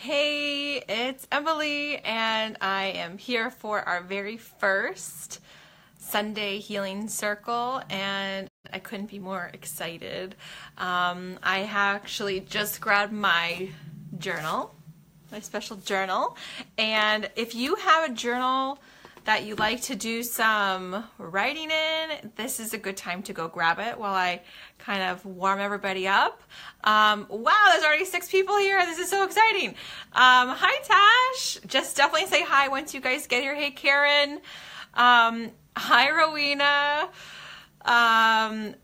Hey, it's Emily, and I am here for our very first Sunday Healing Circle, and I couldn't be more excited. I actually just grabbed my journal, my special journal, and if you have a journal that you like to do some writing in, this is a good time to go grab it while I kind of warm everybody up. Wow, there's already 6 people here. This is so exciting. Hi, Tash. Just definitely say hi once you guys get here. Hey, Karen. Hi, Rowena.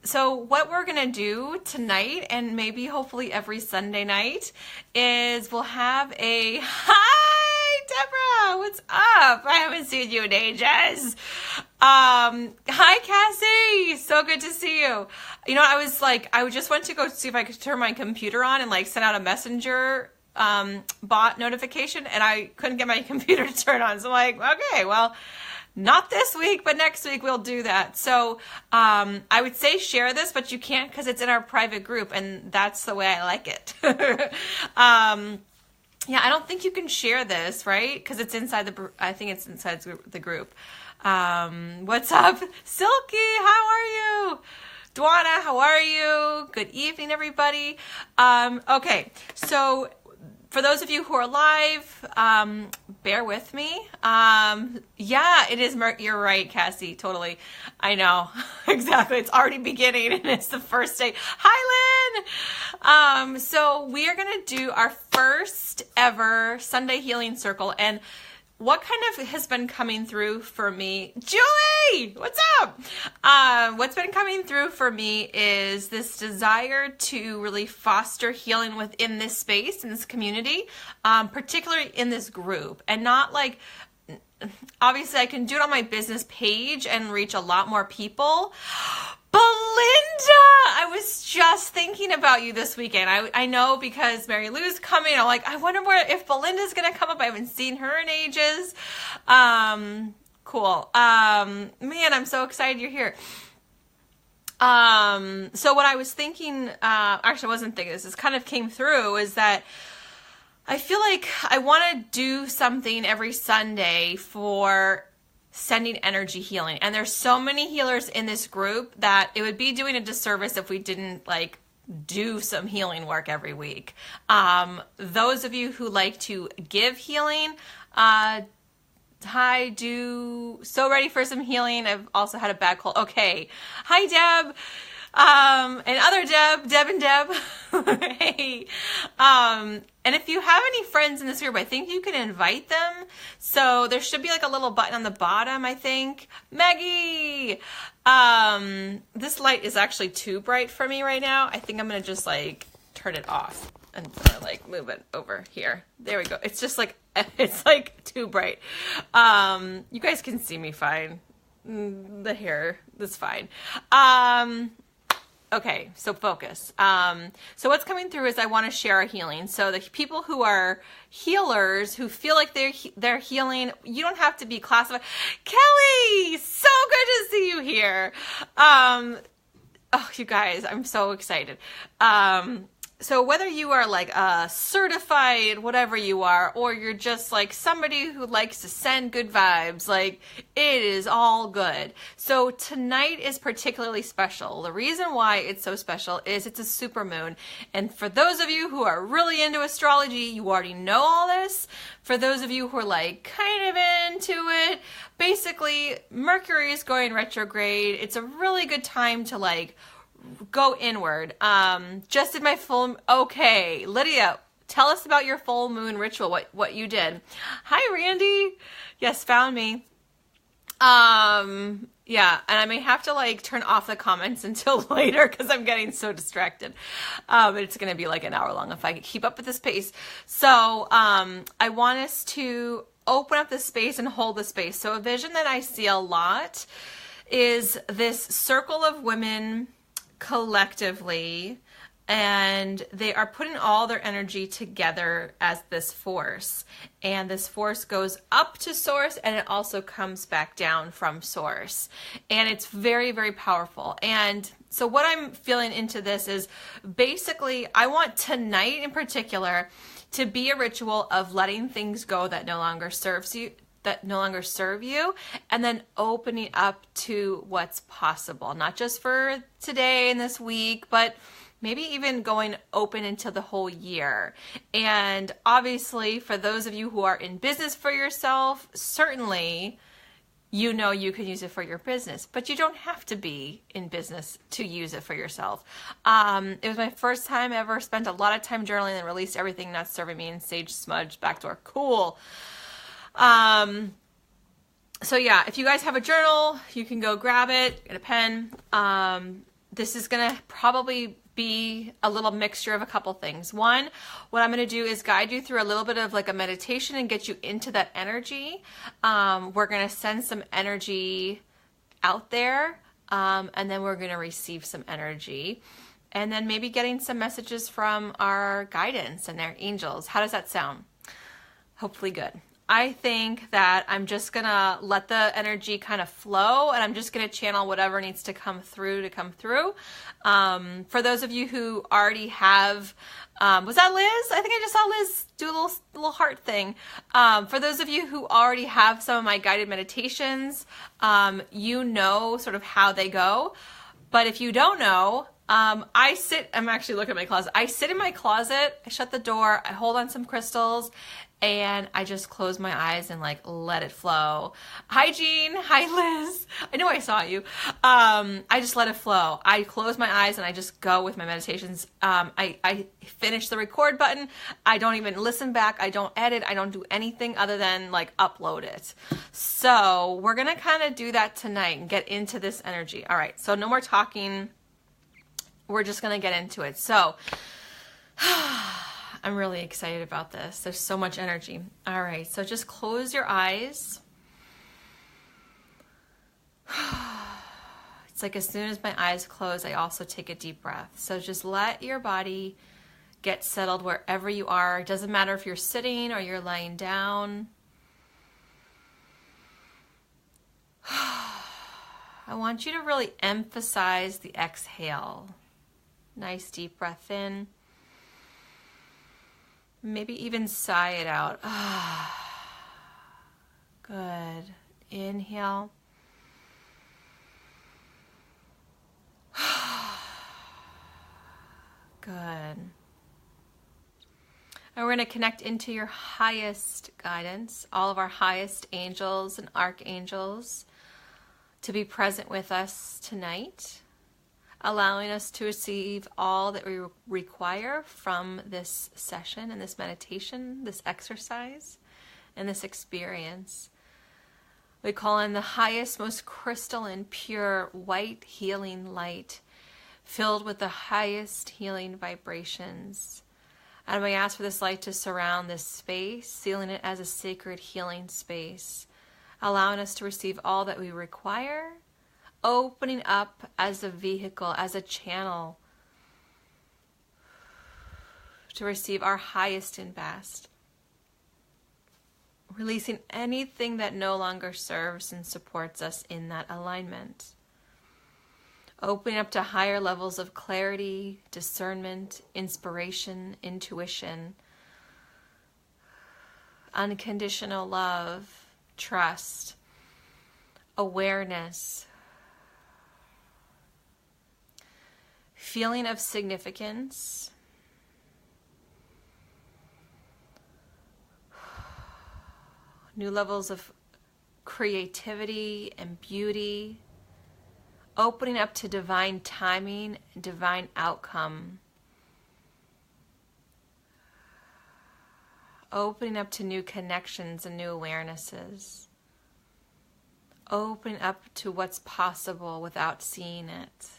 So what we're going to do tonight, and maybe hopefully every Sunday night, is we'll have a hi, Deborah. What's up? I haven't seen you in ages. Hi, Cassie. So good to see you. You know, I just went to go see if I could turn my computer on and send out a messenger bot notification, and I couldn't get my computer to turn on. So I'm like, okay, well, not this week, but next week we'll do that. So I would say share this, but you can't because it's in our private group, and that's the way I like it. Yeah, I don't think you can share this, right? Because it's inside I think it's inside the group. What's up? Silky, how are you? Dwana, how are you? Good evening, everybody. Okay, so for those of you who are live, bear with me. Yeah, it is. You're right, Cassie. Totally. I know. Exactly. It's already beginning and it's the first day. Hi, Lynn. So we are going to do our first ever Sunday Healing Circle. And what kind of has been coming through for me? Julie, what's up? What's been coming through for me is this desire to really foster healing within this space, in this community, particularly in this group. And not obviously I can do it on my business page and reach a lot more people. Belinda, I was just thinking about you this weekend. I know because Mary Lou's coming. I'm like, I wonder if Belinda's going to come up. I haven't seen her in ages. Cool. Man, I'm so excited you're here. So what I was thinking, actually I wasn't thinking this kind of came through, is that I feel like I want to do something every Sunday for sending energy healing. And there's so many healers in this group that it would be doing a disservice if we didn't do some healing work every week. Those of you who like to give healing, so ready for some healing. I've also had a bad cold. Okay. Hi, Deb. And other Deb and Deb. Hey. And if you have any friends in this group, I think you can invite them. So there should be a little button on the bottom, I think. Maggie! This light is actually too bright for me right now. I think I'm going to just turn it off and move it over here. There we go. It's just it's too bright. You guys can see me fine. The hair, that's fine. Okay, so focus. So what's coming through is I want to share our healing. So the people who are healers, who feel like they're healing, you don't have to be classified. Kelly, so good to see you here. Oh, you guys, I'm so excited. So whether you are certified, whatever you are, or you're just somebody who likes to send good vibes, it is all good. So tonight is particularly special. The reason why it's so special is it's a supermoon. And for those of you who are really into astrology, you already know all this. For those of you who are kind of into it, basically Mercury is going retrograde. It's a really good time to go inward. Just did my full. Okay, Lydia, tell us about your full moon ritual. What you did? Hi, Randy. Yes, found me. Yeah, and I may have to turn off the comments until later because I'm getting so distracted. It's gonna be an hour long if I can keep up with this pace. So I want us to open up the space and hold the space. So a vision that I see a lot is this circle of women collectively, and they are putting all their energy together as this force, and this force goes up to source and it also comes back down from source, and it's very, very powerful. And so what I'm feeling into this is basically I want tonight in particular to be a ritual of letting things go that no longer serve you, and then opening up to what's possible, not just for today and this week, but maybe even going open into the whole year. And obviously, for those of you who are in business for yourself, certainly you know you can use it for your business, but you don't have to be in business to use it for yourself. It was my first time ever, spent a lot of time journaling and released everything not serving me in Sage Smudge Backdoor. Cool. So yeah, if you guys have a journal, you can go grab it, get a pen. This is going to probably be a little mixture of a couple things. One, what I'm going to do is guide you through a little bit of like a meditation and get you into that energy. We're going to send some energy out there, and then we're going to receive some energy, and then maybe getting some messages from our guidance and their angels. How does that sound? Hopefully good. I think that I'm just going to let the energy kind of flow, and I'm just going to channel whatever needs to come through. For those of you who already have, was that Liz? I think I just saw Liz do a little heart thing. For those of you who already have some of my guided meditations, you know sort of how they go. But if you don't know, I'm actually looking at my closet. I sit in my closet, I shut the door, I hold on some crystals, and I just close my eyes and like let it flow. Hi Jean, hi Liz. I know I saw you. I just let it flow. I close my eyes and I just go with my meditations. I finish the record button. I don't even listen back. I don't edit. I don't do anything other than like upload it. So we're gonna kind of do that tonight and get into this energy. All right, so no more talking. We're just gonna get into it. So I'm really excited about this. There's so much energy. All right, so just close your eyes. It's like as soon as my eyes close, I also take a deep breath. So just let your body get settled wherever you are. It doesn't matter if you're sitting or you're lying down. I want you to really emphasize the exhale. Nice deep breath in. Maybe even sigh it out. Good. Inhale. Good. And we're going to connect into your highest guidance, all of our highest angels and archangels to be present with us tonight, allowing us to receive all that we require from this session and this meditation, this exercise, and this experience. We call in the highest, most crystalline, pure, white healing light filled with the highest healing vibrations. And we ask for this light to surround this space, sealing it as a sacred healing space, allowing us to receive all that we require, opening up as a vehicle, as a channel to receive our highest and best. Releasing anything that no longer serves and supports us in that alignment. Opening up to higher levels of clarity, discernment, inspiration, intuition, unconditional love, trust, awareness, feeling of significance, new levels of creativity and beauty, opening up to divine timing and divine outcome, opening up to new connections and new awarenesses, opening up to what's possible without seeing it,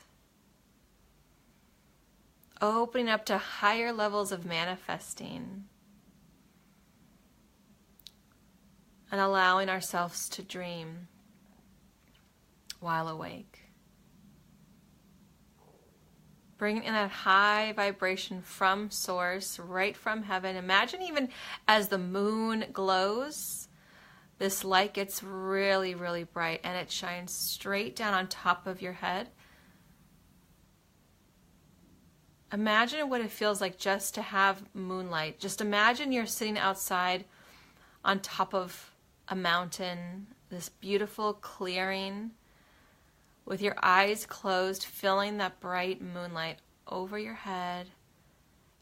opening up to higher levels of manifesting, and allowing ourselves to dream while awake. Bringing in that high vibration from source, right from heaven. Imagine even as the moon glows, this light gets really, really bright and it shines straight down on top of your head. Imagine what it feels like just to have moonlight. Just imagine you're sitting outside on top of a mountain, this beautiful clearing, with your eyes closed, feeling that bright moonlight over your head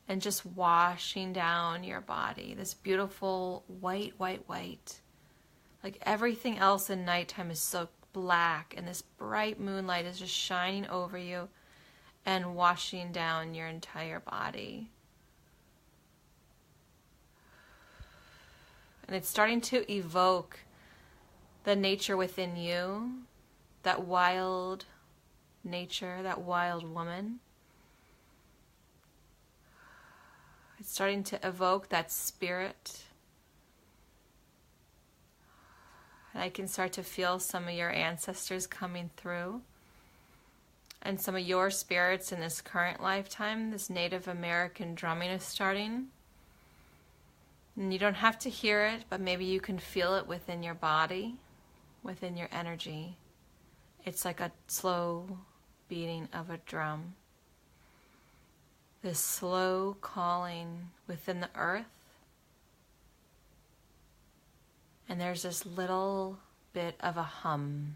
and just washing down your body. This beautiful white, white, white. Like everything else in nighttime is so black, and this bright moonlight is just shining over you and washing down your entire body. And it's starting to evoke the nature within you, that wild nature, that wild woman. It's starting to evoke that spirit. And I can start to feel some of your ancestors coming through. And some of your spirits in this current lifetime. This Native American drumming is starting. And you don't have to hear it, but maybe you can feel it within your body, within your energy. It's like a slow beating of a drum. This slow calling within the earth. And there's this little bit of a hum.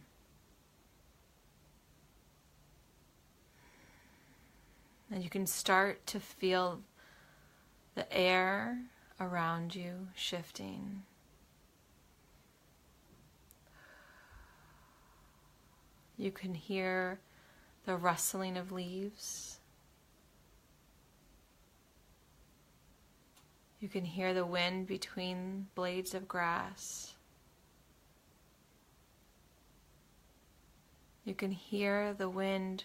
And you can start to feel the air around you shifting. You can hear the rustling of leaves. You can hear the wind between blades of grass. You can hear the wind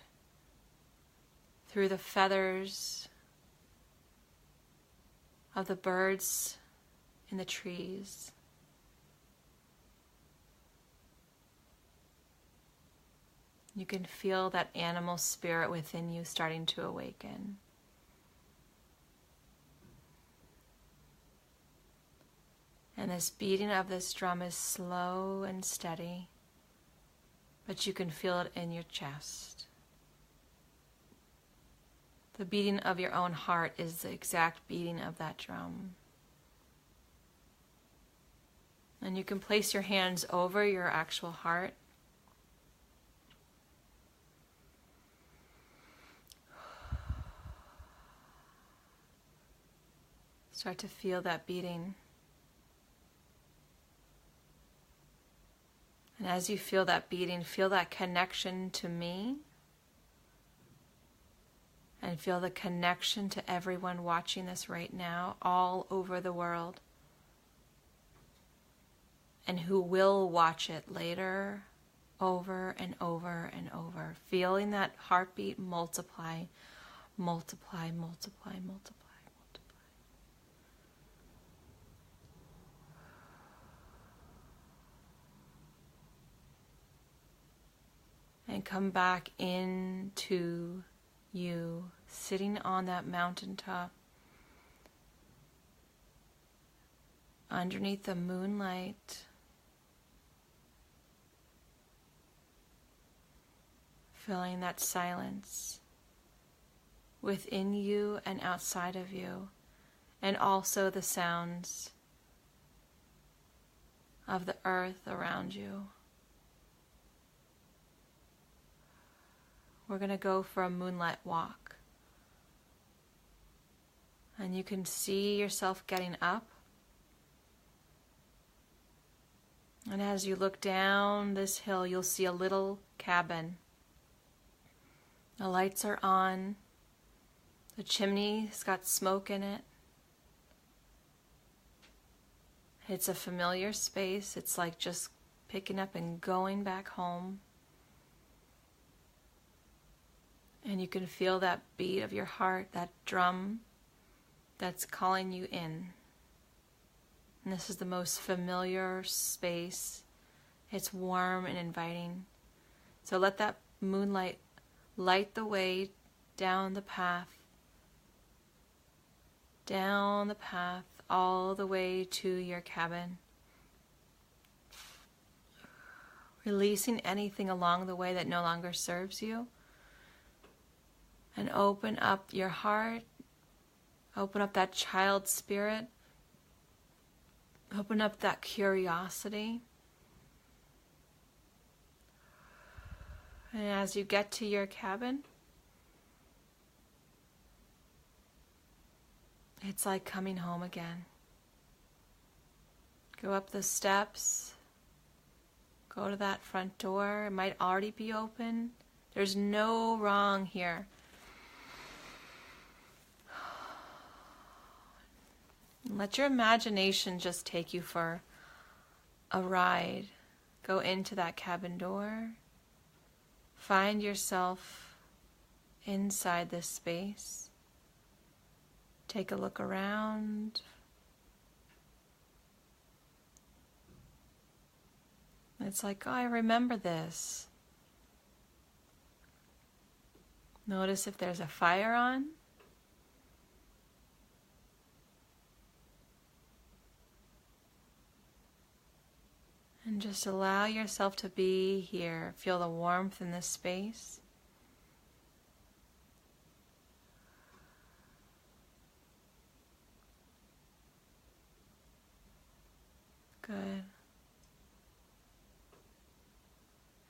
through the feathers of the birds in the trees. You can feel that animal spirit within you starting to awaken. And this beating of this drum is slow and steady, but you can feel it in your chest. The beating of your own heart is the exact beating of that drum. And you can place your hands over your actual heart. Start to feel that beating. And as you feel that beating, feel that connection to me. And feel the connection to everyone watching this right now, all over the world. And who will watch it later, over and over and over. Feeling that heartbeat multiply, multiply, multiply, multiply. And come back into you, sitting on that mountaintop, underneath the moonlight, feeling that silence within you and outside of you, and also the sounds of the earth around you. We're going to go for a moonlight walk. And you can see yourself getting up. And as you look down this hill, you'll see a little cabin. The lights are on. The chimney's got smoke in it. It's a familiar space. It's like just picking up and going back home. And you can feel that beat of your heart, that drum that's calling you in. And this is the most familiar space. It's warm and inviting. So let that moonlight light the way down the path, all the way to your cabin. Releasing anything along the way that no longer serves you. And open up your heart. Open up that child spirit. Open up that curiosity. And as you get to your cabin, it's like coming home again. Go up the steps. Go to that front door. It might already be open. There's no wrong here. Let your imagination just take you for a ride. Go into that cabin door. Find yourself inside this space. Take a look around. It's like, oh, I remember this. Notice if there's a fire on. And just allow yourself to be here. Feel the warmth in this space. Good.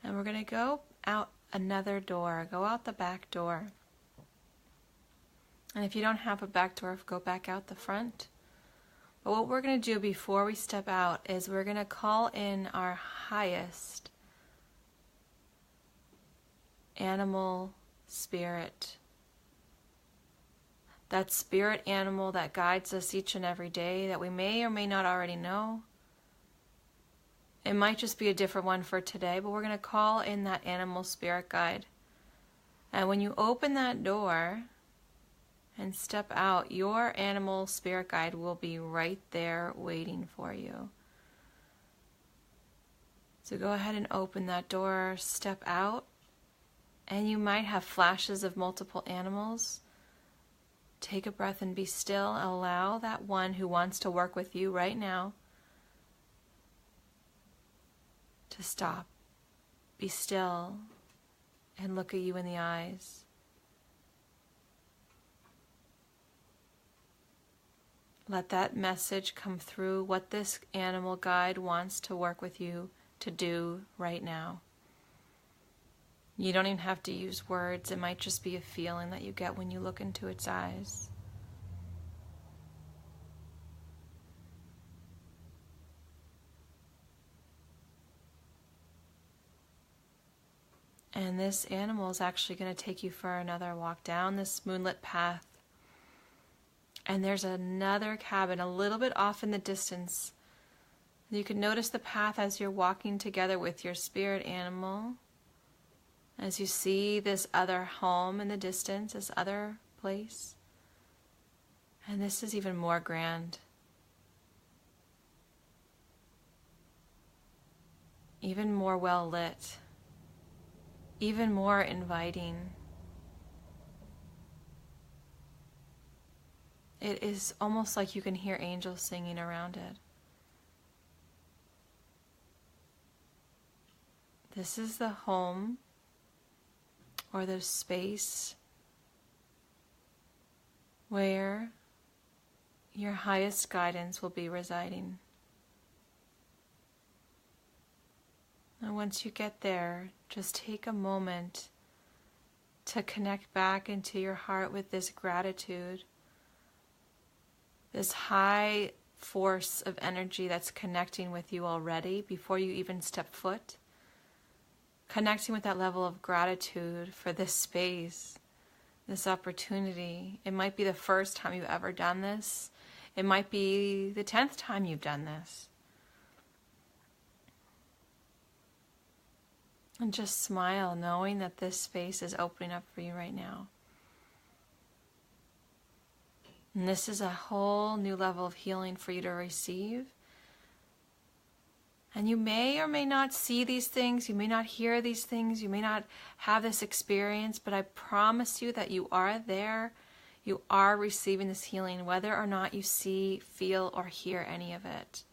And we're going to go out another door. Go out the back door. And if you don't have a back door, go back out the front. But what we're going to do before we step out is we're going to call in our highest animal spirit. That spirit animal that guides us each and every day that we may or may not already know. It might just be a different one for today, but we're going to call in that animal spirit guide. And when you open that door and step out, your animal spirit guide will be right there waiting for you. So go ahead and open that door, step out, and you might have flashes of multiple animals. Take a breath and be still. Allow that one who wants to work with you right now to stop. Be still and look at you in the eyes. Let that message come through what this animal guide wants to work with you to do right now. You don't even have to use words. It might just be a feeling that you get when you look into its eyes. And this animal is actually going to take you for another walk down this moonlit path. And there's another cabin a little bit off in the distance. You can notice the path as you're walking together with your spirit animal. As you see this other home in the distance, this other place. And this is even more grand. Even more well lit. Even more inviting. It is almost like you can hear angels singing around it. This is the home or the space where your highest guidance will be residing. And once you get there, just take a moment to connect back into your heart with this gratitude, this high force of energy that's connecting with you already before you even step foot. Connecting with that level of gratitude for this space, this opportunity. It might be the first time you've ever done this. It might be the 10th time you've done this. And just smile, knowing that this space is opening up for you right now. And this is a whole new level of healing for you to receive. And you may or may not see these things, you may not hear these things, you may not have this experience, but I promise you that you are there, you are receiving this healing, whether or not you see, feel, or hear any of it.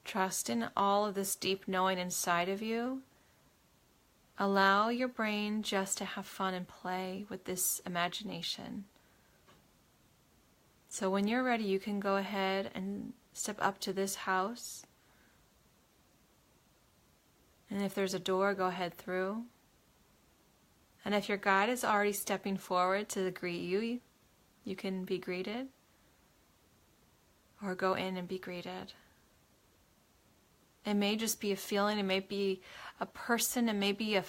Trust in all of this deep knowing inside of you Allow your brain just to have fun and play with this imagination. So when you're ready, you can go ahead and step up to this house. And if there's a door, go ahead through. And if your guide is already stepping forward to greet you, you can be greeted. Or go in and be greeted. It may just be a feeling, it may be a person, it may be a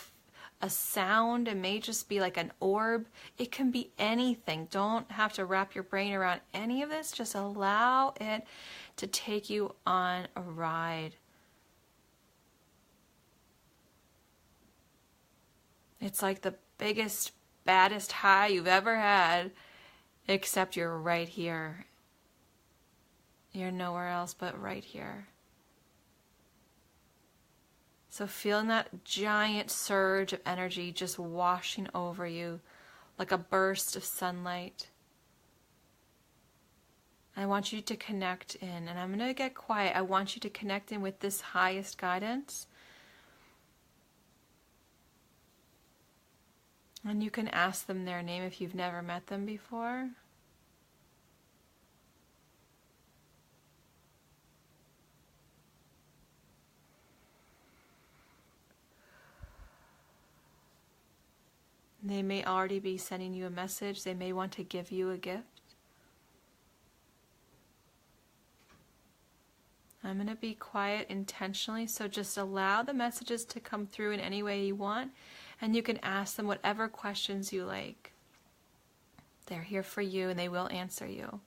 sound, it may just be like an orb. It can be anything. Don't have to wrap your brain around any of this. Just allow it to take you on a ride. It's like the biggest, baddest high you've ever had, except you're right here. You're nowhere else but right here. So feeling that giant surge of energy just washing over you like a burst of sunlight. I want you to connect in, and I'm going to get quiet. I want you to connect in with this highest guidance. And you can ask them their name if you've never met them before. They may already be sending you a message. They may want to give you a gift. I'm going to be quiet intentionally, so just allow the messages to come through in any way you want, and you can ask them whatever questions you like. They're here for you, and they will answer you.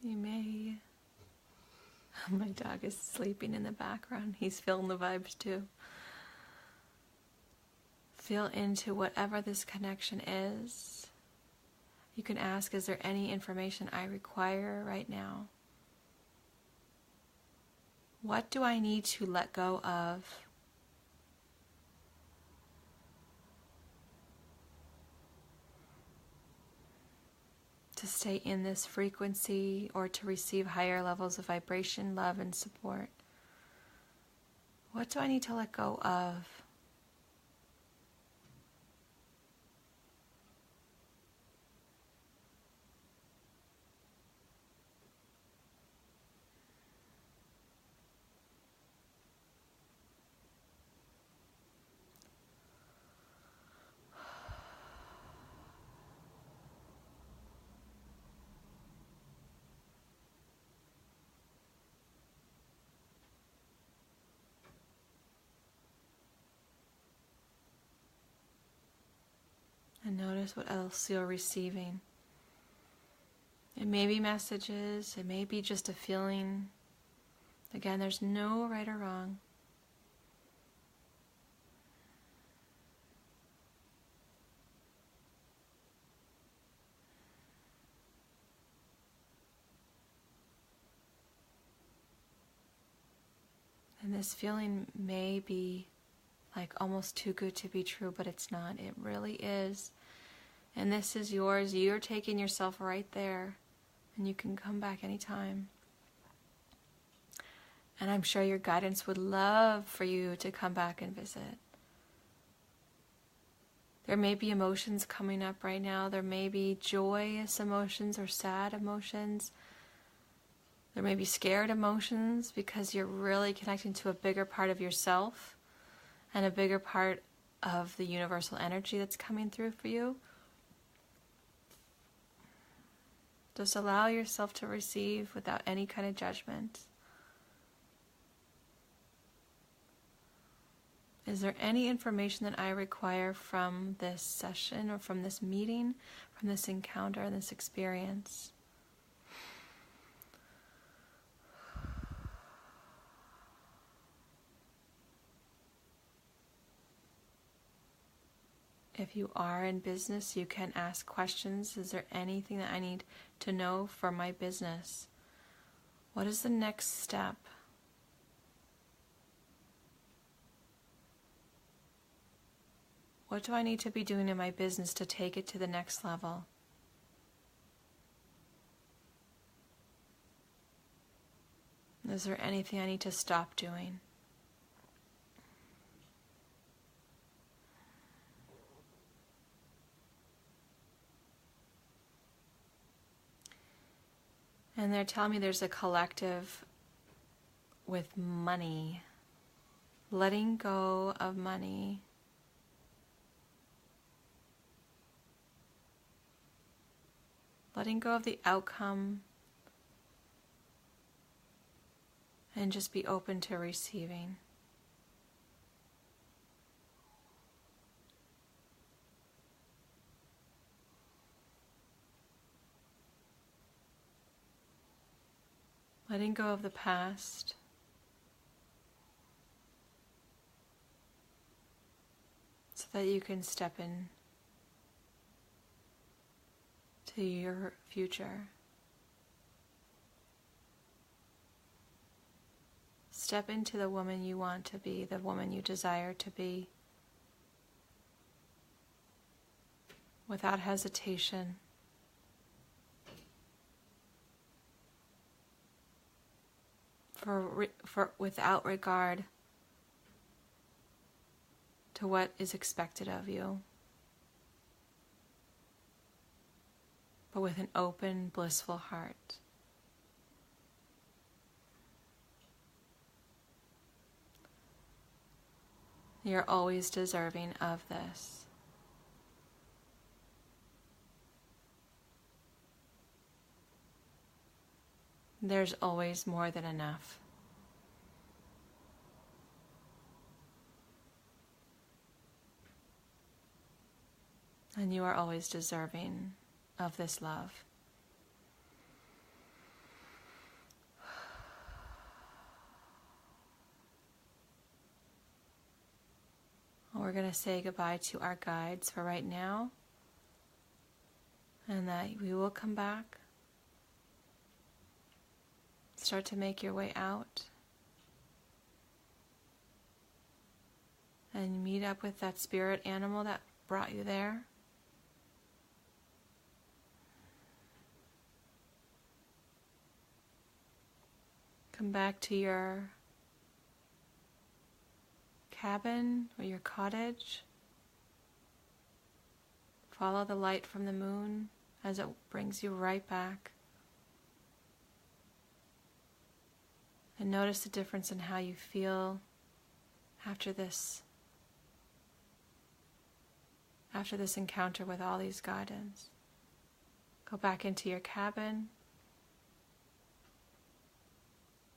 You may... My dog is sleeping in the background. He's feeling the vibes too. Feel into whatever this connection is. You can ask, is there any information I require right now? What do I need to let go of? To stay in this frequency or to receive higher levels of vibration, love, and support? What do I need to let go of? And notice what else you're receiving. It may be messages, it may be just a feeling. Again, there's no right or wrong. And this feeling may be like almost too good to be true, but it's not. It really is. And this is yours. You're taking yourself right there. And you can come back anytime. And I'm sure your guidance would love for you to come back and visit. There may be emotions coming up right now. There may be joyous emotions or sad emotions. There may be scared emotions because you're really connecting to a bigger part of yourself and a bigger part of the universal energy that's coming through for you. Just allow yourself to receive without any kind of judgment. Is there any information that I require from this session or from this meeting, from this encounter, this experience? If you are in business, you can ask questions. Is there anything that I need to know for my business? What is the next step? What do I need to be doing in my business to take it to the next level? Is there anything I need to stop doing? And they're telling me there's a collective with money, letting go of money. Letting go of the outcome and just be open to receiving. Letting go of the past. So that you can step in to your future. Step into the woman you want to be, the woman you desire to be, without hesitation. Without regard to what is expected of you, but with an open, blissful heart. You're always deserving of this. There's always more than enough. And you are always deserving of this love. We're going to say goodbye to our guides for right now, and that we will come back. Start to make your way out and meet up with that spirit animal that brought you there. Come back to your cabin or your cottage. Follow the light from the moon as it brings you right back. And notice the difference in how you feel after this encounter with all these guidance. Go back into your cabin.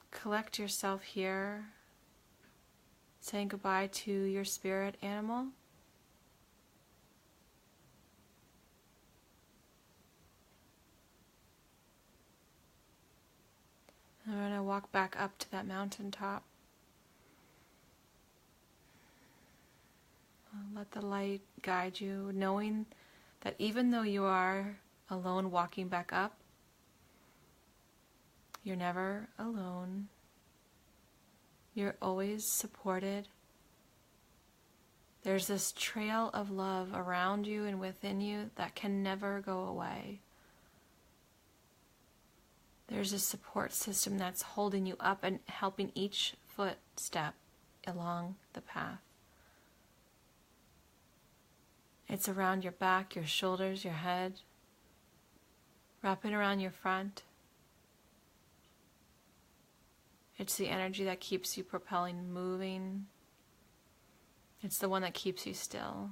Collect yourself here, saying goodbye to your spirit animal. And we're going to walk back up to that mountaintop. Let the light guide you, knowing that even though you are alone walking back up, you're never alone. You're always supported. There's this trail of love around you and within you that can never go away. There's a support system that's holding you up and helping each footstep along the path. It's around your back, your shoulders, your head, wrapping around your front. It's the energy that keeps you propelling, moving. It's the one that keeps you still.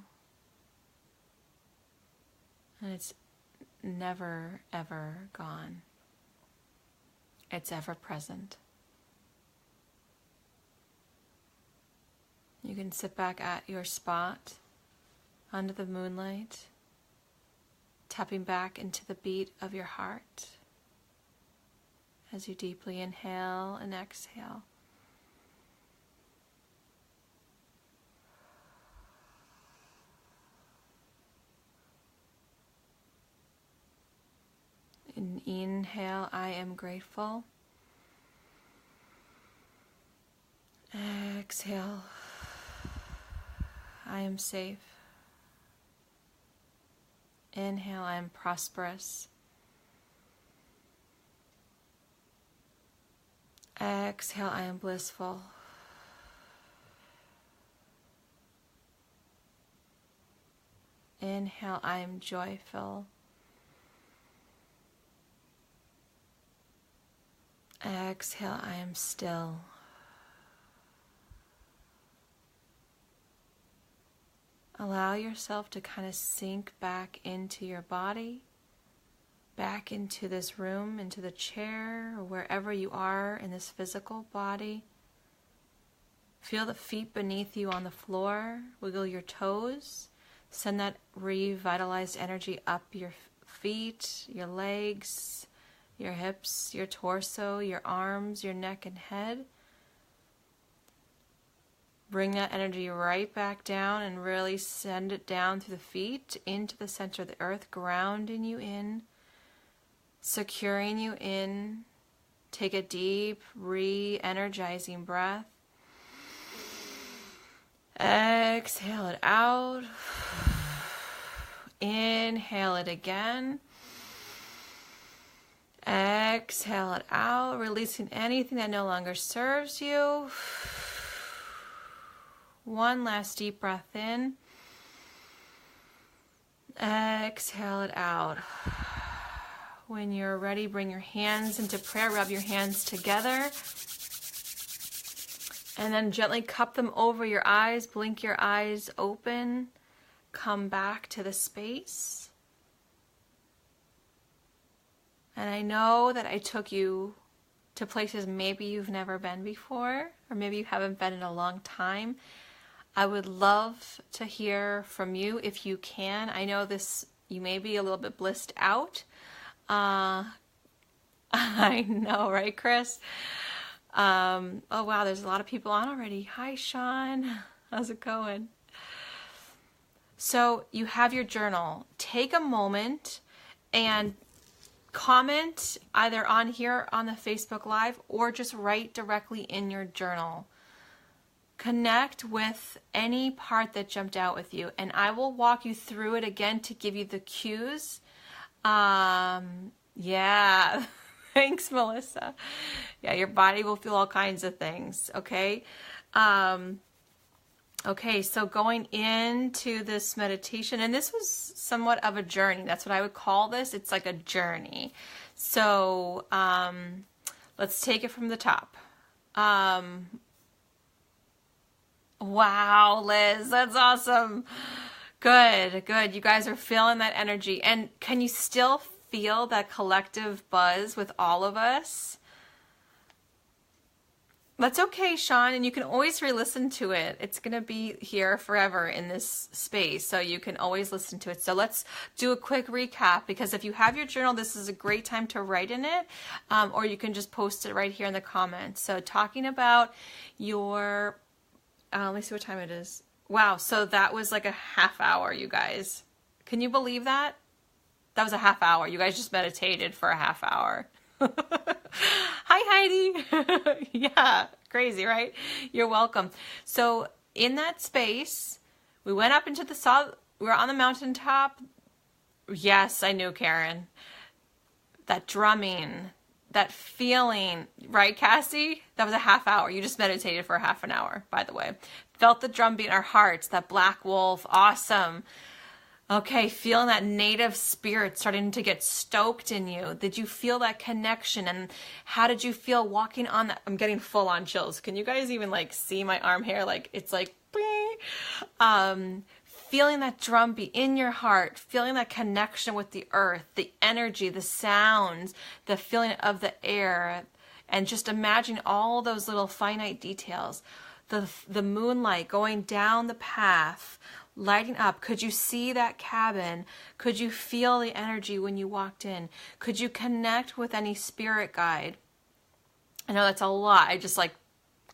And it's never, ever gone. It's ever present. You You can sit back at your spot under the moonlight, tapping back into the beat of your heart as you deeply inhale and exhale. Inhale, I am grateful. Exhale, I am safe. Inhale, I am prosperous. Exhale, I am blissful. Inhale, I am joyful. Exhale, I am still. Allow yourself to kind of sink back into your body, back into this room, into the chair, or wherever you are in this physical body. Feel the feet beneath you on the floor. Wiggle your toes. Send that revitalized energy up your feet, your legs, your hips, your torso, your arms, your neck and head. Bring that energy right back down and really send it down through the feet into the center of the earth, grounding you in, securing you in. Take a deep, re-energizing breath. Exhale it out. Inhale it again. Exhale it out, releasing anything that no longer serves you. One last deep breath in. Exhale it out. When you're ready, bring your hands into prayer. Rub your hands together. And then gently cup them over your eyes. Blink your eyes open. Come back to the space. And I know that I took you to places maybe you've never been before, or maybe you haven't been in a long time. I would love to hear from you if you can. I know you may be a little bit blissed out. I know, right, Chris? Oh, wow, there's a lot of people on already. Hi, Sean. How's it going? So you have your journal. Take a moment and comment either on here on the Facebook Live or just write directly in your journal. Connect with any part that jumped out with you, and I will walk you through it again to give you the cues. Yeah, thanks, Melissa. Yeah, your body will feel all kinds of things, okay? Okay, so going into this meditation, and this was somewhat of a journey. That's what I would call this. It's like a journey. So let's take it from the top. Wow, Liz, that's awesome. Good, good. You guys are feeling that energy. And can you still feel that collective buzz with all of us? That's okay, Sean, and you can always re-listen to it. It's going to be here forever in this space, so you can always listen to it. So let's do a quick recap, because if you have your journal, this is a great time to write in it, or you can just post it right here in the comments. So talking about your, let me see what time it is. Wow, so that was like a half hour, you guys. Can you believe that? That was a half hour. You guys just meditated for a half hour. Hi, Heidi. Yeah, crazy, right? You're welcome. So in that space, we went up into we were on the mountaintop. Yes, I knew, Karen. That drumming, that feeling, right, Cassie? That was a half hour. You just meditated for half an hour, by the way. Felt the drum beat in our hearts, that black wolf, awesome. Okay, feeling that native spirit starting to get stoked in you. Did you feel that connection? And how did you feel walking on that? I'm getting full on chills. Can you guys even like see my arm hair? Like it's like, feeling that drum beat in your heart, feeling that connection with the earth, the energy, the sounds, the feeling of the air, and just imagine all those little finite details. the moonlight going down the path, lighting up. Could you see that cabin? Could you feel the energy when you walked in? Could you connect with any spirit guide? I know that's a lot. I just like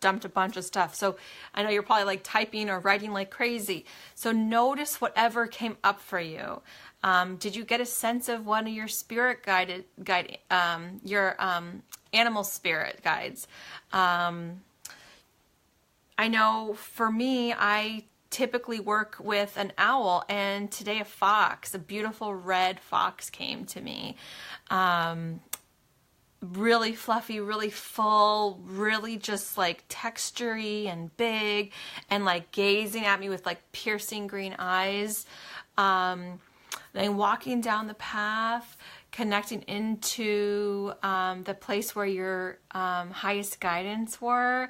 dumped a bunch of stuff. So I know you're probably like typing or writing like crazy. So notice whatever came up for you. Did you get a sense of one of your spirit your animal spirit guides? I know for me, I typically work with an owl, and today a fox, a beautiful red fox came to me. Really fluffy, really full, really just like textury and big, and like gazing at me with like piercing green eyes. Then walking down the path, connecting into the place where your highest guidance were.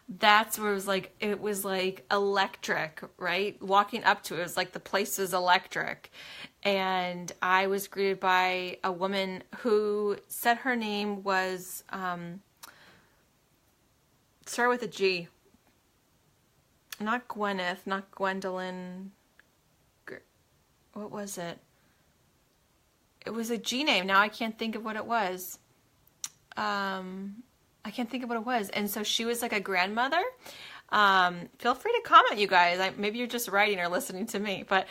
That's where it was like electric, right? Walking up to it, was like the place was electric. And I was greeted by a woman who said her name was, started with a G. Not Gwyneth, not Gwendolyn. What was it? It was a G name. Now I can't think of what it was. I can't think of what it was. And so she was like a grandmother. Feel free to comment, you guys. Maybe you're just writing or listening to me. But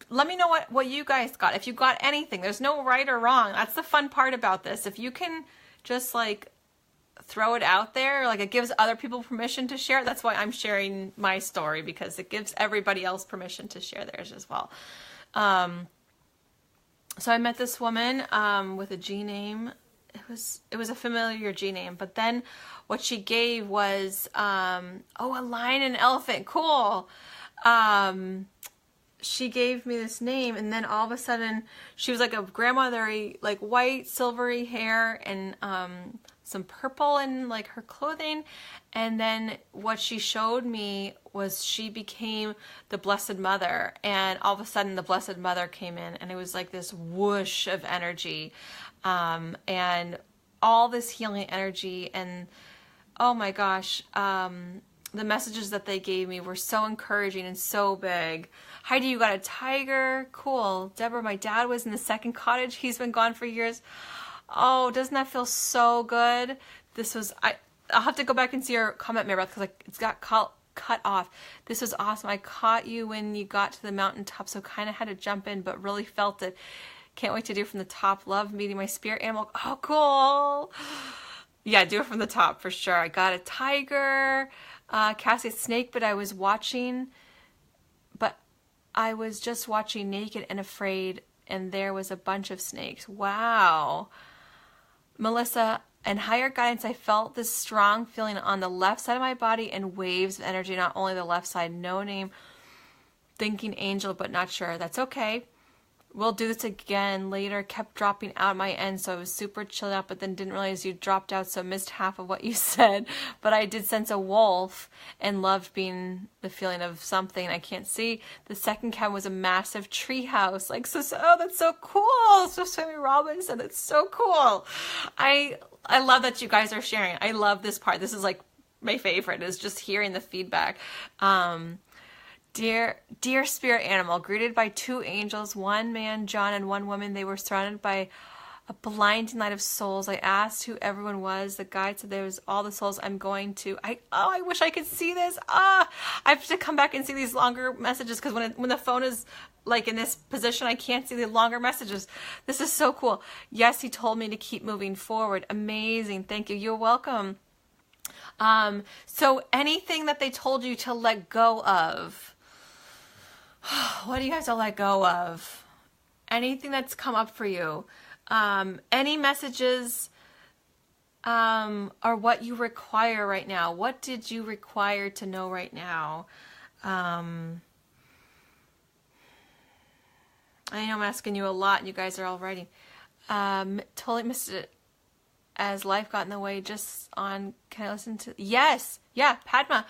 let me know what you guys got. If you got anything, there's no right or wrong. That's the fun part about this. If you can just like throw it out there, like it gives other people permission to share. That's why I'm sharing my story, because it gives everybody else permission to share theirs as well. So I met this woman with a G name. It was a familiar G name, but then what she gave was a lion and elephant. Cool. She gave me this name, and then all of a sudden she was like a grandmother, like white silvery hair and some purple in like her clothing. And then what she showed me was she became the Blessed Mother, and all of a sudden the Blessed Mother came in, and it was like this whoosh of energy, and all this healing energy. And oh my gosh, the messages that they gave me were so encouraging and so big. Heidi, you got a tiger. Cool. Deborah, my dad was in the second cottage. He's been gone for years. Oh, doesn't that feel so good? I'll have to go back and see your comment, Maribeth, because it's got cut off. This was awesome. I caught you when you got to the mountaintop, so kind of had to jump in, but really felt it. Can't wait to do it from the top. Love meeting my spirit animal. Oh, cool. Yeah, do it from the top for sure. I got a tiger. Cassie, a snake, but I was just watching Naked and Afraid, and there was a bunch of snakes. Wow. Melissa, and higher guidance, I felt this strong feeling on the left side of my body and waves of energy, not only the left side. No name, thinking angel, but not sure. That's okay. We'll do this again later. Kept dropping out my end, so I was super chilled out, but then didn't realize you dropped out, so missed half of what you said. But I did sense a wolf and loved being the feeling of something I can't see. The second cabin was a massive tree house. Like, oh, that's so cool. So Sammy Robinson, that's so cool. I love that you guys are sharing. I love this part. This is like my favorite, is just hearing the feedback. Dear spirit animal, greeted by two angels, one man, John, and one woman. They were surrounded by a blinding light of souls. I asked who everyone was. The guide said there was all the souls I'm going to. I wish I could see this. I have to come back and see these longer messages, because when the phone is like in this position, I can't see the longer messages. This is so cool. Yes, he told me to keep moving forward. Amazing. Thank you. You're welcome. So anything that they told you to let go of, what do you have to let go of? Anything that's come up for you? Any messages are what you require right now? What did you require to know right now? I know I'm asking you a lot, and you guys are all writing. Totally missed it as life got in the way. Just on, can I listen to? Yes. Yeah, Padma.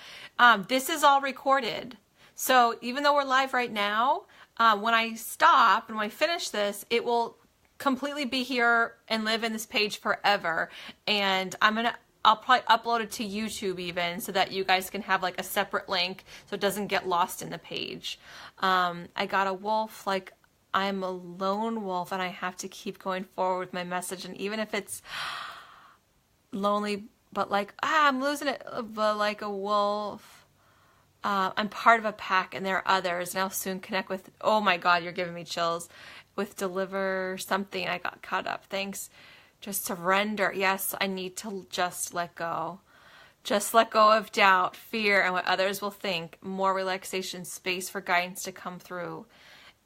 This is all recorded. So even though we're live right now, when I stop and when I finish this, it will completely be here and live in this page forever. And I'm going to I'll probably upload it to YouTube even so that you guys can have like a separate link so it doesn't get lost in the page. I got a wolf, like I'm a lone wolf and I have to keep going forward with my message. And even if it's lonely, but like, I'm losing it, but like a wolf, I'm part of a pack and there are others, and I'll soon connect with, oh my God, you're giving me chills, with deliver something. I got caught up. Thanks. Just surrender. Yes, I need to just let go. Just let go of doubt, fear, and what others will think. More relaxation, space for guidance to come through.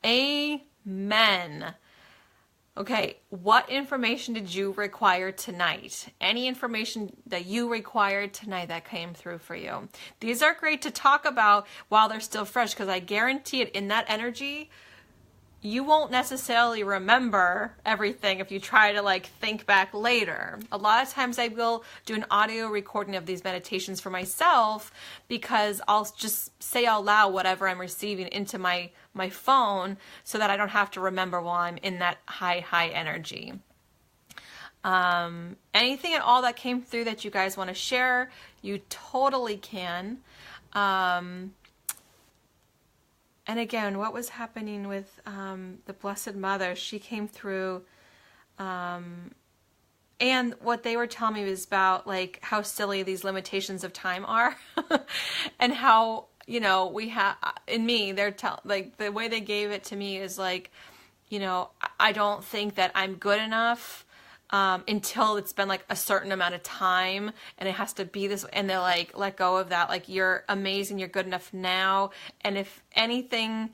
Amen. Okay, what information did you require tonight? Any information that you required tonight that came through for you? These are great to talk about while they're still fresh, because I guarantee it, in that energy, you won't necessarily remember everything if you try to like think back later. A lot of times I will do an audio recording of these meditations for myself, because I'll just say out loud whatever I'm receiving into my phone so that I don't have to remember while I'm in that high energy. Anything at all that came through that you guys want to share, you totally can. And again, what was happening with the Blessed Mother? She came through, and what they were telling me was about like how silly these limitations of time are, and how, you know, we have, in me, they're like the way they gave it to me is like, you know, I don't think that I'm good enough until it's been like a certain amount of time, and it has to be this, and they're like, let go of that. Like, you're amazing. You're good enough now. And if anything,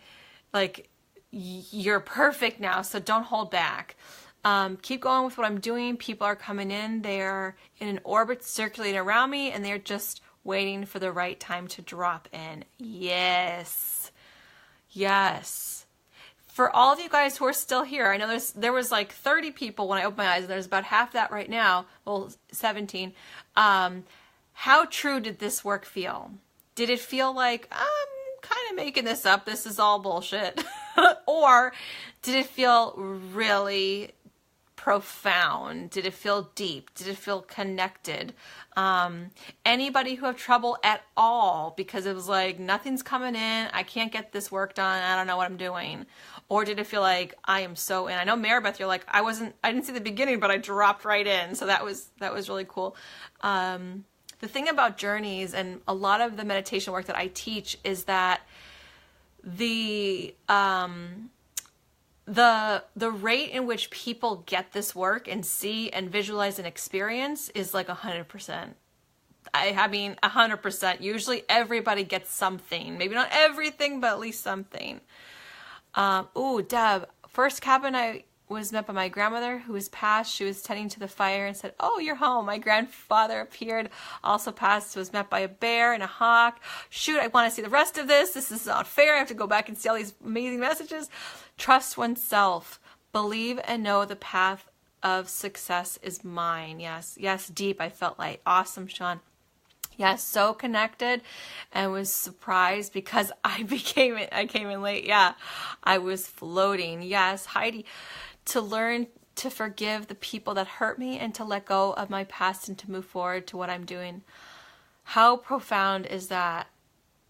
like, you're perfect now. So don't hold back. Keep going with what I'm doing. People are coming in. They're in an orbit circulating around me, and they're just waiting for the right time to drop in. Yes. Yes. For all of you guys who are still here, I know there was like 30 people when I opened my eyes, and there's about half that right now, well, 17. How true did this work feel? Did it feel like, I'm kind of making this up, this is all bullshit? Or did it feel really profound? Did it feel deep? Did it feel connected? Anybody who have trouble at all because it was like, nothing's coming in, I can't get this work done, I don't know what I'm doing? Or did it feel like, I am so in? I know, Maribeth, you're like, I didn't see the beginning, but I dropped right in. So that was really cool. The thing about journeys and a lot of the meditation work that I teach is that the rate in which people get this work and see and visualize and experience is like 100%. I mean, 100%. Usually everybody gets something. Maybe not everything, but at least something. Deb, first cabin I was met by my grandmother who was passed. She was tending to the fire and said, oh, you're home. My grandfather appeared, also passed, was met by a bear and a hawk. Shoot, I want to see the rest of this. This is not fair. I have to go back and see all these amazing messages. Trust oneself. Believe and know the path of success is mine. Yes, deep. I felt like awesome, Sean. Yes, so connected, and was surprised because I came in late. Yeah, I was floating. Yes, Heidi, to learn to forgive the people that hurt me and to let go of my past and to move forward to what I'm doing. How profound is that?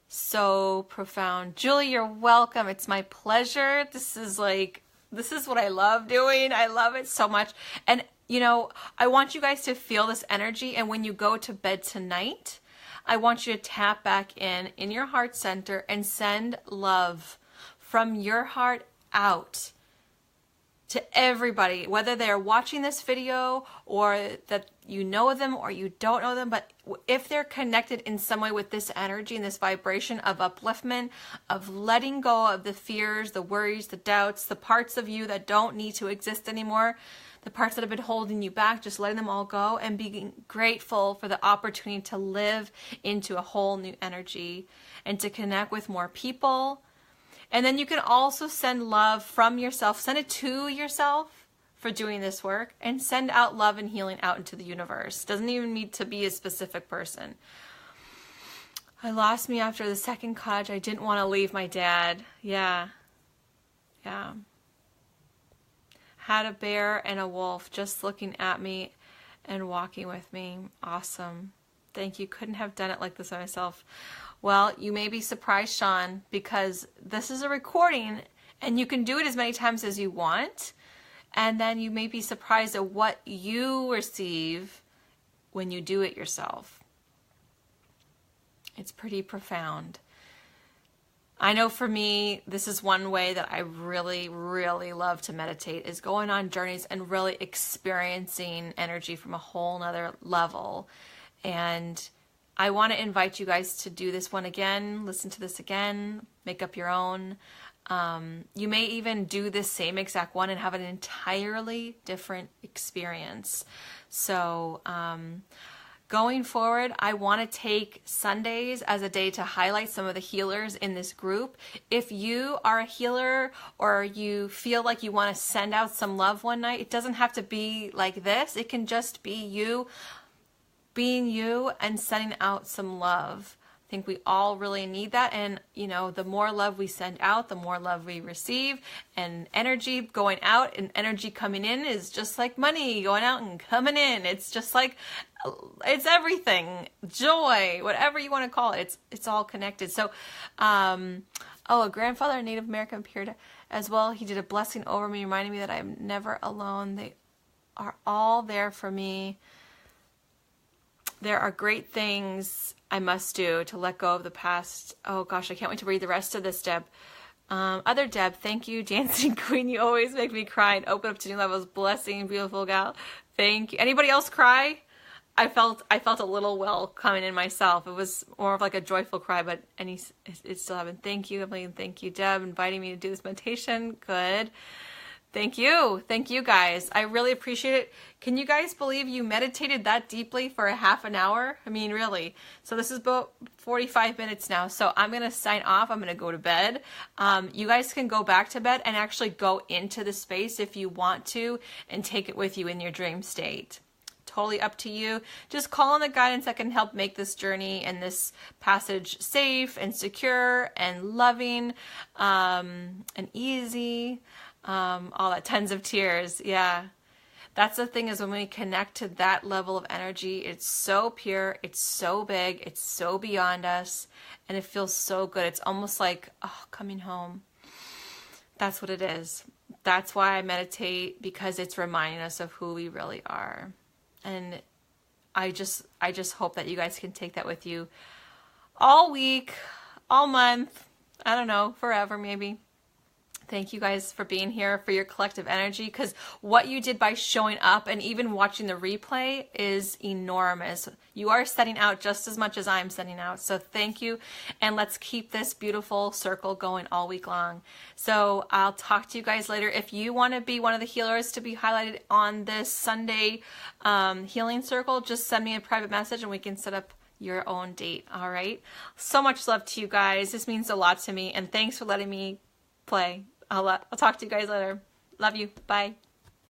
So profound. Julie, you're welcome. It's my pleasure. This is what I love doing. I love it so much. And you know, I want you guys to feel this energy, and when you go to bed tonight, I want you to tap back in your heart center and send love from your heart out to everybody, whether they're watching this video or that you know them or you don't know them, but if they're connected in some way with this energy and this vibration of upliftment, of letting go of the fears, the worries, the doubts, the parts of you that don't need to exist anymore, the parts that have been holding you back, just letting them all go and being grateful for the opportunity to live into a whole new energy and to connect with more people. And then you can also send love from yourself, send it to yourself for doing this work, and send out love and healing out into the universe. Doesn't even need to be a specific person. I lost me after the second cottage. I didn't want to leave my dad. Yeah. Had a bear and a wolf just looking at me and walking with me. Awesome. Thank you. Couldn't have done it like this by myself. Well, you may be surprised, Sean, because this is a recording and you can do it as many times as you want. And then you may be surprised at what you receive when you do it yourself. It's pretty profound. I know for me, this is one way that I really, really love to meditate, is going on journeys and really experiencing energy from a whole nother level. And I want to invite you guys to do this one again, listen to this again, make up your own. You may even do this same exact one and have an entirely different experience. So, going forward, I want to take Sundays as a day to highlight some of the healers in this group. If you are a healer or you feel like you want to send out some love one night, it doesn't have to be like this. It can just be you being you and sending out some love. I think we all really need that. And, you know, the more love we send out, the more love we receive. And energy going out and energy coming in is just like money going out and coming in. It's just like, it's everything. Joy, whatever you want to call it. It's all connected. So, a grandfather, a Native American, appeared as well. He did a blessing over me, reminding me that I'm never alone. They are all there for me. There are great things I must do to let go of the past. Oh gosh, I can't wait to read the rest of this, Deb. Other Deb, thank you, Dancing Queen. You always make me cry and open up to new levels. Blessing, beautiful gal. Thank you. Anybody else cry? I felt a little well coming in myself. It was more of like a joyful cry, but it still happened. Thank you, Emily, and thank you, Deb, inviting me to do this meditation. Good. Thank you. Thank you, guys. I really appreciate it. Can you guys believe you meditated that deeply for a half an hour? I mean, really. So this is about 45 minutes now. So I'm going to sign off. I'm going to go to bed. You guys can go back to bed and actually go into the space if you want to and take it with you in your dream state. Totally up to you. Just call on the guidance that can help make this journey and this passage safe and secure and loving and easy. All that, tons of tears. Yeah. That's the thing, is when we connect to that level of energy, it's so pure, it's so big, it's so beyond us, and it feels so good. It's almost like, oh, coming home. That's what it is. That's why I meditate, because it's reminding us of who we really are. And I just hope that you guys can take that with you all week, all month, I don't know, forever maybe. Thank you guys for being here, for your collective energy, because what you did by showing up and even watching the replay is enormous. You are setting out just as much as I'm setting out. So thank you. And let's keep this beautiful circle going all week long. So I'll talk to you guys later. If you want to be one of the healers to be highlighted on this Sunday healing circle, just send me a private message and we can set up your own date. All right. So much love to you guys. This means a lot to me. And thanks for letting me play. I'll talk to you guys later. Love you. Bye.